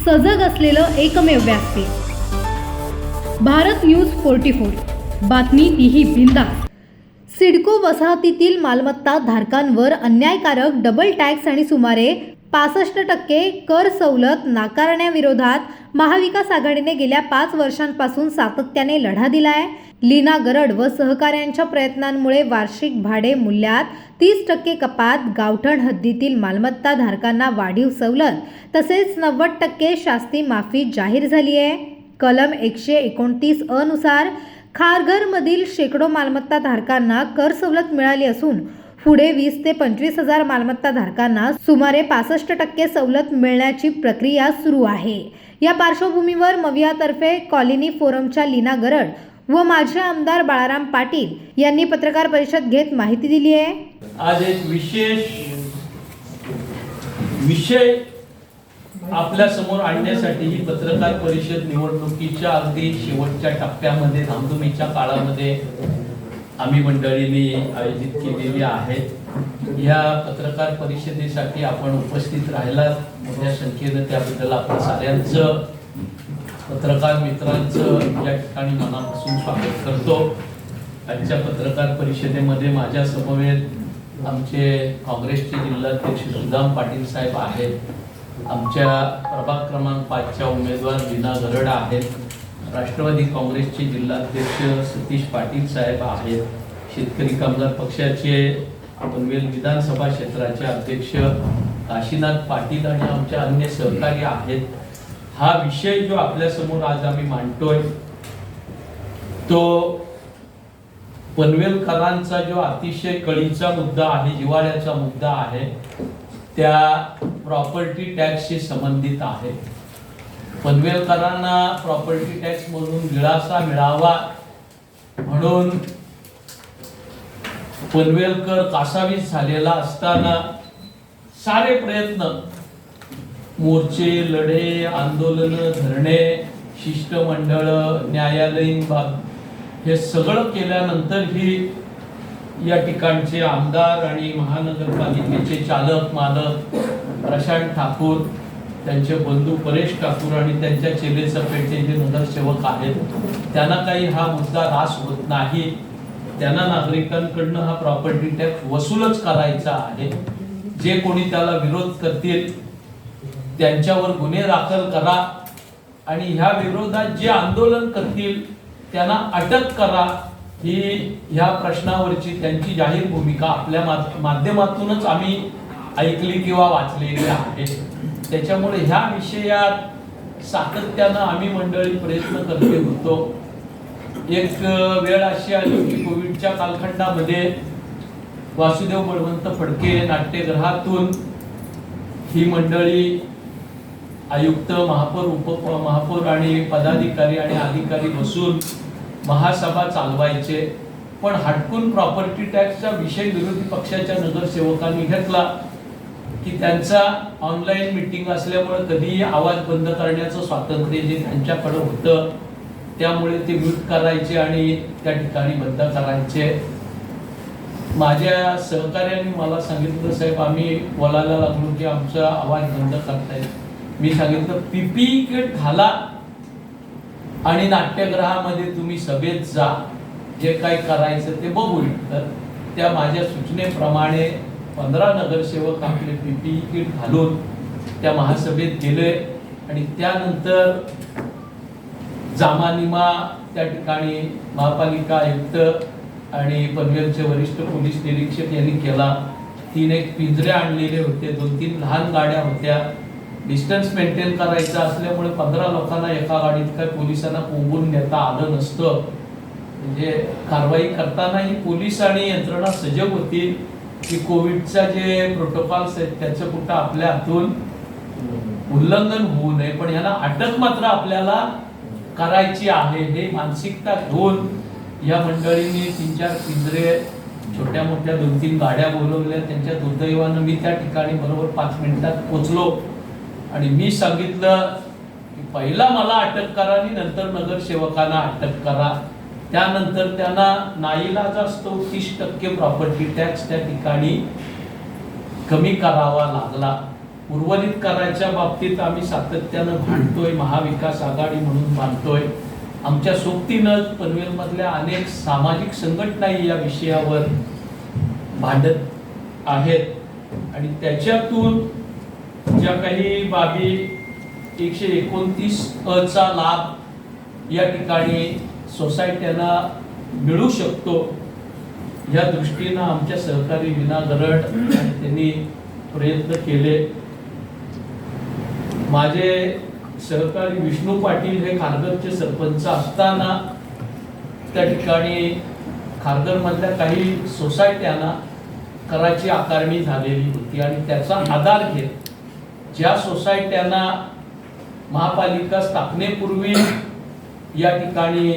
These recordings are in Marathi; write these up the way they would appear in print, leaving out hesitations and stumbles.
सजग असलेलं एकमेव व्यासपीठ भारत न्यूज 44। बातमी तीही बिनधास्त। सिडको वसाहतीतील मालमत्ता धारकांवर अन्यायकारक डबल टॅक्स आणि सुमारे 65% कर सवलत नाकारण्याविरोधात महाविकास आघाडीने गेल्या 5 वर्षांपासून सातत्याने लढा दिलाय। लीना गरड व सहकाऱ्यांच्या प्रयत्नांमुळे वार्षिक भाडे मूल्यात 30% कपात, गावठण हद्दीतील मालमत्ता धारकांना वाढीव सवलत तसेच 90% शास्ती माफी जाहीर झाली आहे। कलम 129 अ नुसार खारघरमधील शेकडो मालमत्ता धारकांना कर सवलत मिळाली असून पुढे 20 ते 25 हजार मालमत्ता धारकांना सुमारे 65% सवलत मिळण्याची प्रक्रिया सुरू आहे। या पार्श्वभूमीवर मवियातर्फे कॉलनी फोरमच्या लीना गरड व माजी आमदार बाळाराम पाटील यांनी पत्रकार परिषद घेत माहिती दिली आहे। आज एक विशेष विषय आपल्या समोर आणण्यासाठी ही पत्रकार परिषद निवडणुकीच्या अगदी शेवटच्या टप्प्यामध्ये धामधुमीच्या काळामध्ये आम्ही मंडळींनी आयोजित केलेली आहे। या पत्रकार परिषदेसाठी आपण उपस्थित राहिलात मोठ्या संख्येने, त्याबद्दल आपण साऱ्यांचं पत्रकार मित्रांचं या ठिकाणी मनापासून स्वागत करतो। आजच्या पत्रकार परिषदेमध्ये माझ्या समवेत आमचे काँग्रेसचे जिल्हाध्यक्ष सुदाम पाटील साहेब आहेत, आमच्या प्रभाग क्रमांक 5च्या उमेदवार लीना गरड आहेत, राष्ट्रवादी काँग्रेसचे जिल्हाध्यक्ष सतीश पाटील साहेब आहेत, शेतकरी कामगार पक्षाचे पनवेल विधानसभा क्षेत्राचे अध्यक्ष काशीनाथ पाटील आणि आमच्या अन्य सहकारी आहेत। हा विषय जो आपल्या समोर आज आम्ही मांडतोय तो पनवेलकरांचा जो अतिशय कळीचा मुद्दा आहे, जिव्हाळ्याचा मुद्दा आहे, त्या प्रॉपर्टी टॅक्सशी संबंधित आहे। पनवेलकरांना प्रॉपर्टी टॅक्स मधून दिलासा मिळावा म्हणून पनवेलकर कासावीस झालेला असताना सारे प्रयत्न, मोर्चे, लढे, आंदोलन, धरणे, शिष्टमंडळ, न्यायालयीन बाब हे सगळं केल्यानंतर ही या ठिकाणचे आमदार आणि महानगरपालिकेचे चालक मालक प्रशांत ठाकूर, त्यांचे बंधू परेश ठाकूर आणि त्यांच्या चेलेचा पेठे जे नगरसेवक आहेत त्यांना काही हा मुद्दा रास होत नाही। त्यांना नागरिकांकडनं हा प्रॉपर्टी टॅक्स वसूलच करायचा आहे। जे कोणी त्याला विरोध करतील त्यांच्यावर गुन्हे दाखल करा आणि ह्या विरोधात जे आंदोलन करतील त्यांना अटक करा, ही ह्या प्रश्नावरची त्यांची जाहीर भूमिका आपल्या माध्यमातूनच आम्ही ऐकली किंवा वाचलेली आहे। त्याच्यामुळे ह्या विषयात सातत्यानं आम्ही मंडळी प्रयत्न करते होतो। एक वेळ अशी आली की कोविडच्या कालखंडामध्ये वासुदेव बळवंत फडके नाट्यगृहातून ही मंडळी आयुक्त, महापौर, उपमहापौर आणि पदाधिकारी आणि अधिकारी बसून महासभा चालवायचे, पण हटकून प्रॉपर्टी टॅक्सचा विषय विरोधी पक्षाच्या नगरसेवकांनी घेतला की त्यांचा ऑनलाईन मीटिंग असल्यामुळे कधीही आवाज बंद करण्याचं स्वातंत्र्य जे त्यांच्याकडे होतं त्यामुळे ते म्यूट करायचे आणि त्या ठिकाणी बंद करायचे। माझ्या सहकार्याने मला सांगितलं, साहेब आम्ही बोलायला लागलो की आमचा आवाज बंद करतायत। मी सांगितलं पीपीई किट घाला आणि नाट्यगृहामध्ये तुम्ही सभेत जा, जे काही करायचं ते बघू। तर त्या माझ्या सूचनेप्रमाणे 15 नगरसेवक आपले पीपीई किट घालून त्या महासभेत गेले आणि त्यानंतर जामानिमा त्या ठिकाणी महापालिका आयुक्त आणि पनवेलचे वरिष्ठ पोलीस निरीक्षक यांनी केला। 3 एक पिंजरे आणलेले होते, 2-3 लहान गाड्या होत्या। डिस्टन्स मेंटेन करायचं असल्यामुळे 15 लोकांना एका गाडीत काय पोलिसांना कोंबून नेता आलं नसतं। म्हणजे कारवाई करतानाही पोलीस आणि यंत्रणा सजग होती की कोविडचा जे प्रोटोकॉल्स आहेत त्याचं कुठं आपल्या हातून उल्लंघन होऊ नये, पण याला अटक मात्र आपल्याला करायची आहे। हे मानसिकता घेऊन या मंडळींनी 3-4 पिंजरे, छोट्या मोठ्या 2-3 गाड्या बोलवल्या। त्यांच्या दुर्दैवानं मी त्या ठिकाणी बरोबर 5 मिनिटात पोहोचलो आणि मी सांगितलं की पहिला मला अटक करा आणि नंतर नगरसेवकांना अटक करा। त्यानंतर त्यांना नाईलाजास्तव 30% प्रॉपर्टी टॅक्स त्या ठिकाणी कमी करावा लागला। उर्वरित कराच्या बाबतीत आम्ही सातत्यानं भांडतोय, महाविकास आघाडी म्हणून मानतोय. आमच्या सोबतीनं पनवेलमधल्या अनेक सामाजिक संघटनाही या विषयावर भांडत आहेत आणि त्याच्यातून ज्या काही बाबी 129 चा लाभ या ठिकाणी सोसायट्यांना मिळू शकतो या दृष्टीनं आमच्या सहकारी विना गरड त्यांनी प्रयत्न केले. माझे सहकारी विष्णू पाटील हे खारघरचे सरपंच असताना त्या ठिकाणी खारघरमधल्या काही सोसायट्यांना कराची आकारणी झालेली होती आणि त्याचा आधार घेत ज्या सोसायट्यांना महापालिका स्थापनेपूर्वी या ठिकाणी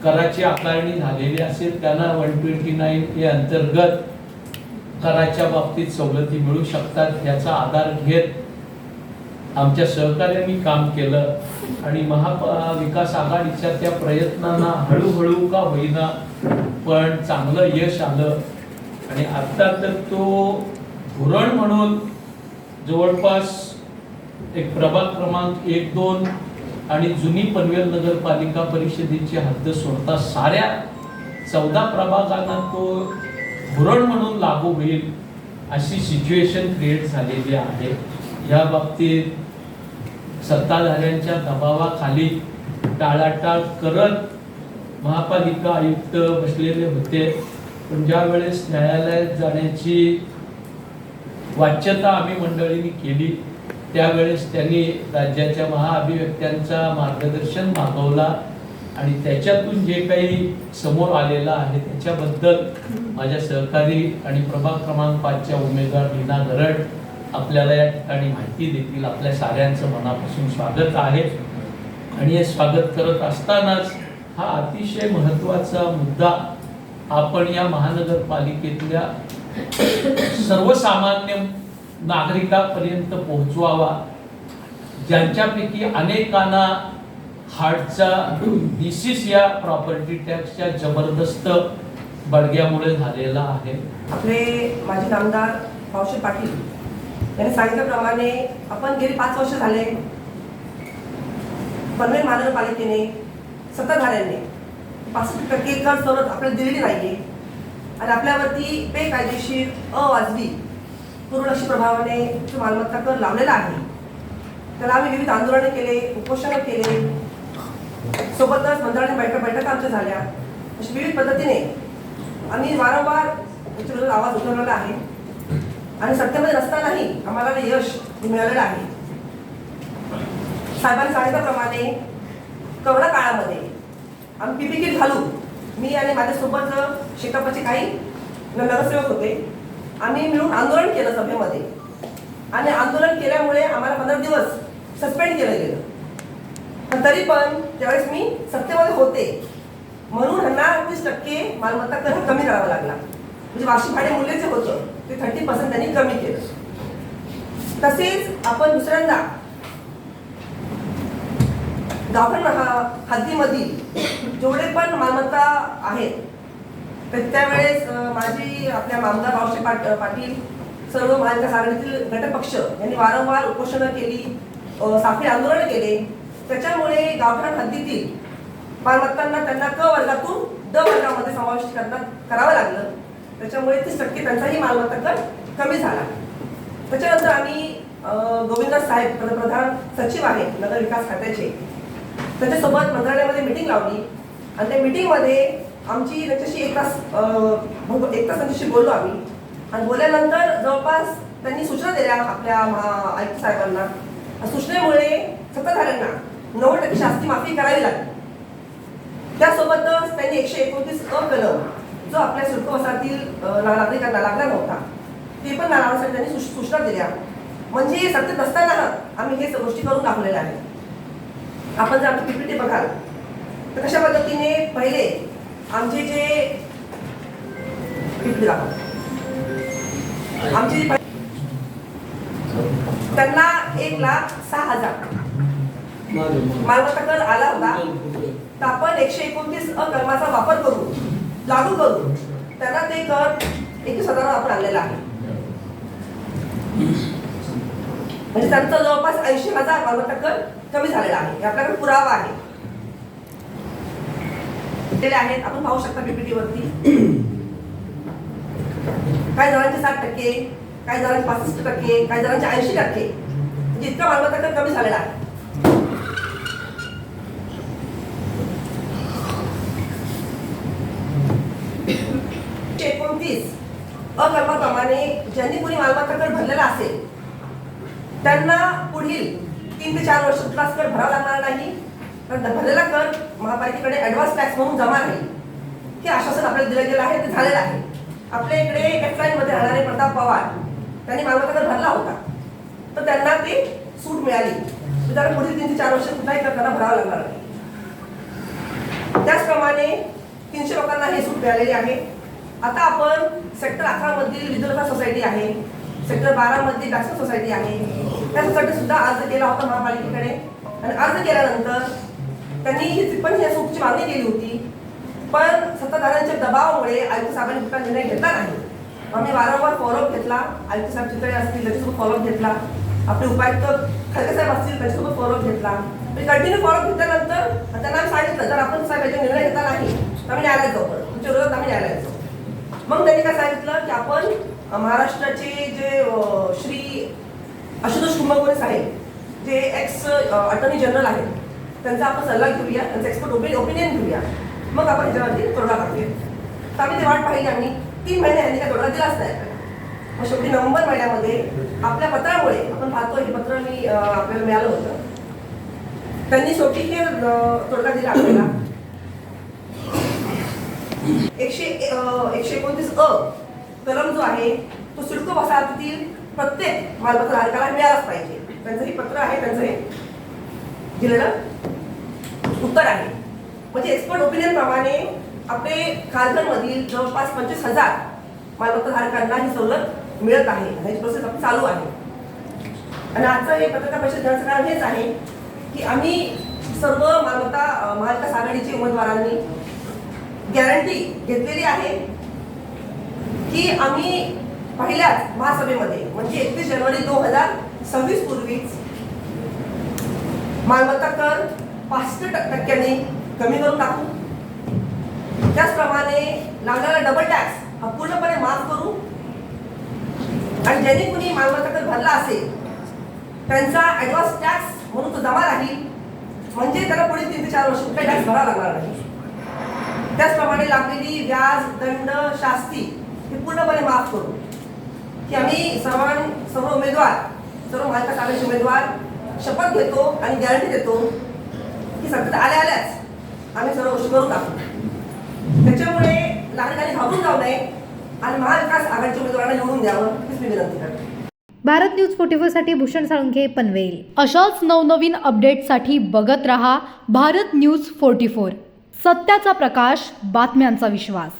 कराची आकारणी झालेली असेल त्यांना 129 हे अंतर्गत कराच्या बाबतीत सवलती मिळू शकतात याचा आधार घेत आमच्या सहकार्यांनी काम केलं आणि महाविकास आघाडीच्या त्या प्रयत्नांना हळूहळू का होईना पण चांगलं यश आलं आणि आता तर तो धोरण म्हणून जवळपास एक प्रभाग क्रमांक 1, 2 आणि जुनी पनवेल नगरपालिका परिषदेची हद्द सोडता साऱ्या 14 प्रभागांना तो धोरण म्हणून लागू होईल अशी सिच्युएशन क्रिएट झालेली आहे. या बाबतीत सत्ताधाऱ्यांच्या दबावाखाली टाळाटाळ करत महापालिका आयुक्त बसलेले होते पण ज्या वेळेस न्यायालयात जाण्याची वाच्यता आम्ही मंडळींनी केली त्यावेळेस त्यांनी राज्याच्या महाअभिव्यक्त्यांचा मार्गदर्शन मागवला आणि त्याच्यातून जे काही समोर आलेलं आहे त्याच्याबद्दल माझ्या सहकारी आणि प्रभाग क्रमांक 5च्या उमेदवार लीना गरड आपल्याला या ठिकाणी माहिती देतील. आपल्या साऱ्यांचं मनापासून स्वागत आहे आणि हे स्वागत करत असतानाच हा अतिशय महत्त्वाचा मुद्दा आपण या महानगरपालिकेतल्या सर्वसामान्य नागरिकांपर्यंत पोहोचवावा ज्यांच्यापैकी अनेकांना हार्टचा डिसीज या प्रॉपर्टी टॅक्सच्या जबरदस्त बडग्यामुळे झालेला आहे. आपले माजी आमदार भाऊसाहेब पाटील यांनी सांगितल्याप्रमाणे आपण गेली 5 वर्ष झाले पनवेल महानगरपालिकेने सत्ताधाऱ्यांनी 65% कर सवलत आपल्याला दिलेली नाहीये आणि आपल्यावरती बेकायदेशीर अवाजवी पूर्वलक्ष्य प्रभावाने मालमत्ता कर लावलेला आहे. त्याला आम्ही विविध आंदोलने केले, उपोषण केले, सोबतच मंडळाने बैठका आमच्या झाल्या. अशा विविध पद्धतीने आम्ही वारंवार याच्याबद्दल आवाज उठवलेला आहे आणि सत्तेमध्ये नसतानाही आम्हाला यश मिळालेलं आहे. साहेबांनी सांगितल्याप्रमाणे कोरोना काळामध्ये आम्ही PPE किट घालून मी आणि माझ्यासोबत शेकापचे काही नगरसेवक होते आम्ही मिळून आंदोलन केलं सभेमध्ये आणि आंदोलन केल्यामुळे आम्हाला 15 दिवस सस्पेंड केलं गेलं. पण तरी पण त्यावेळेस मी सत्तेमध्ये होते म्हणून ह्यांना 30% मालमत्ता कर कमी करावा लागला. म्हणजे वार्षिक भाडे मूल्य जे होतं ते 30% त्यांनी कमी केलं. तसेच आपण दुसऱ्यांदा गावठाण हद्दीमधील जेवढे पण मालमत्ता आहेत तर त्यावेळेस माझी आपल्या आमदार भाऊसाहेब पाटील सर्व महाविकास आघाडीतील घटक पक्ष यांनी वारंवार उपोषणं केली, साखळी आंदोलन केले. त्याच्यामुळे गावठाण हद्दीतील मालमत्तांना त्यांना क वर्गातून ड वर्गामध्ये समाविष्ट करावं लागलं. त्याच्यामुळे 30% त्यांचाही मालमत्ता कर कमी झाला. त्याच्यानंतर आम्ही गोविंदराज साहेब पंतप्रधान सचिव आहेत नगर विकास खात्याचे त्यांच्यासोबत मंत्रालयामध्ये मीटिंग लावली आणि त्या मीटिंगमध्ये आमची त्याच्याशी एक तास त्यांच्याशी बोललो आम्ही आणि बोलल्यानंतर जवळपास त्यांनी सूचना दिल्या आपल्या आयुक्त साहेबांना. सूचनेमुळे सत्ताधाऱ्यांना 90% शास्ती माफी करावी लागली. त्यासोबतच त्यांनी 129 कलम जो आपल्या सिडको वसाहतील नागरिकांना लागला नव्हता ते पण लावण्यासाठी त्यांनी सूचना दिल्या. म्हणजे सत्तेत असताना आम्ही हे गोष्टी करून दाखवलेल्या आहेत. आपण जर आमची PPT बघाल तर कशा पद्धतीने पहिले आमचे जे आमची त्यांना 1,06,000 मालमत्ता कर आला होता तर आपण 129 कलमाचा वापर करून लागू करून त्यांना ते कर 21,000 आपण आणलेला आहे. म्हणजे त्यांचा जवळपास 80,000 मालमत्ता कर कमी झालेला आहे. हे आपल्याकडे पुरावा आहे. दिलेले आहेत, आपण पाहू शकता पीपीटी वरती. काही जणांचे 60%, काही जणांचे 65%, काही जणांचे 80%, म्हणजे इतका मालमत्ता कर कमी झालेला आहे. कलमाप्रमाणे ज्यांनी कोणी मालमत्ता कर भरलेला असेल त्यांना पुढील 3 ते 4 वर्ष कुठलाच कर भरावा लागणार नाही. कारण भरलेला कर महापालिकेकडे ऍडव्हान्स टॅक्स म्हणून जमा राहील. हे आश्वासन आपल्याला दिलं गेलं आहे, ते झालेलं आहे. आपल्या इकडे एक्साईज मध्ये राहणारे प्रताप पवार त्यांनी मालमत्ता कर भरला होता, तर त्यांना ते सूट मिळाली. त्यांना पुढील 3 ते 4 वर्ष कुठलाही कर त्यांना भरावा लागणार नाही. त्याचप्रमाणे 300 लोकांना हे सूट मिळालेली आहे. आता आपण सेक्टर 11 मधील विदर्भ सोसायटी आहे, सेक्टर 12 मध्ये बॅक्सन सोसायटी आहे, त्या सोसायटी सुद्धा अर्ज केला होता महापालिकेकडे. आणि अर्ज केल्यानंतर त्यांनी ही सूटची मागणी केली होती, पण सत्ताधाऱ्यांच्या दबावामुळे आयुक्त साहेबांनी कुठला निर्णय घेतला नाही. आम्ही वारंवार फॉलोअप घेतला. आयुक्त साहेब चितळे असतील त्याच्यासोबत फॉलोअप घेतला, आपले उपायुक्त खडके साहेब असतील त्याच्यासोबत फॉलोअप घेतला. कंटिन्यू फॉलोअप घेतल्यानंतर त्यांना आम्ही सांगितलं, जर आपण साहेब याचा निर्णय घेतला नाही तर आम्ही न्यायालयात जाऊ, तुमच्या विरोधात आम्ही न्यायालयात जाऊ. मग त्यांनी काय सांगितलं की आपण महाराष्ट्राचे जे श्री आशुतोष कुंभकोणी साहेब, जे एक्स अटॉर्नी जनरल आहेत, त्यांचा आपण सल्ला घेऊया, त्यांचा एक्सपर्ट ओपिनियन घेऊया, मग आपण ह्याच्यावरती तोडगा काढूया. तर आम्ही ते वाट पाहिली. आम्ही 3 महिने यांनी काय तोडगा दिलाच नाही. मग शेवटी नोव्हेंबर महिन्यामध्ये आपल्या पत्रामुळे, आपण पाहतो हे पत्र मी आपल्याला मिळालं होतं, त्यांनी शेवटी हे तोडगा दिला आपल्याला. 129 अ कलम जो आहे तो सिडको वसाहतीतील प्रत्येक मालमत्ता धारकाला मिळालाच पाहिजे. त्यांचं हे पत्र आहे, त्यांचं हे दिलेलं उत्तर आहे. म्हणजे एक्सपर्ट ओपिनियन प्रमाणे आपले खारघरमधील जवळपास 25,000 मालमत्ता धारकांना ही सवलत मिळत आहे. ह्याची प्रोसेस आपली चालू आहे. आणि आजचं हे पत्रकार परिषद घेण्याचं कारण हेच आहे की आम्ही सर्व महाविकास आघाडीच्या उमेदवारांनी गॅरंटी घेतलेली आहे की आम्ही पहिल्याच महासभेमध्ये म्हणजे 31 जानेवारी 2026 पूर्वीच मालमत्ता कर 65% कमी करून टाकू. त्याचप्रमाणे लागणारा डबल टॅक्स हा पूर्णपणे माफ करू. आणि ज्यांनी कुणी मालमत्ता कर भरला असेल त्यांचा ऍडव्हान्स टॅक्स म्हणून तो जमा राहील. म्हणजे त्याला पुढे 3 ते 4 वर्ष कुठला टॅक्स भरावा लागणार नाही. त्याचप्रमाणे लागलेली व्याज, दंड, शास्ती हे पूर्णपणे माफ करू. की आम्ही सर्व उमेदवार, सर्व महाविकास आघाडीचे उमेदवार शपथ घेतो आणि गॅरंटी देतो की सत्तेत आल्याच आम्ही सर्व गोष्टी करून टाकू. त्याच्यामुळे नागरिकांनी घाबरून जाऊ नये आणि महाविकास आघाडीच्या उमेदवारांना निवडून द्यावं हीच मी विनंती करते. भारत न्यूज 44 साठी भूषण साळुंखे, पनवेल. अशाच नवनवीन अपडेटसाठी बघत रहा भारत न्यूज 44. सत्याचा प्रकाश, बातम्यांचा विश्वास.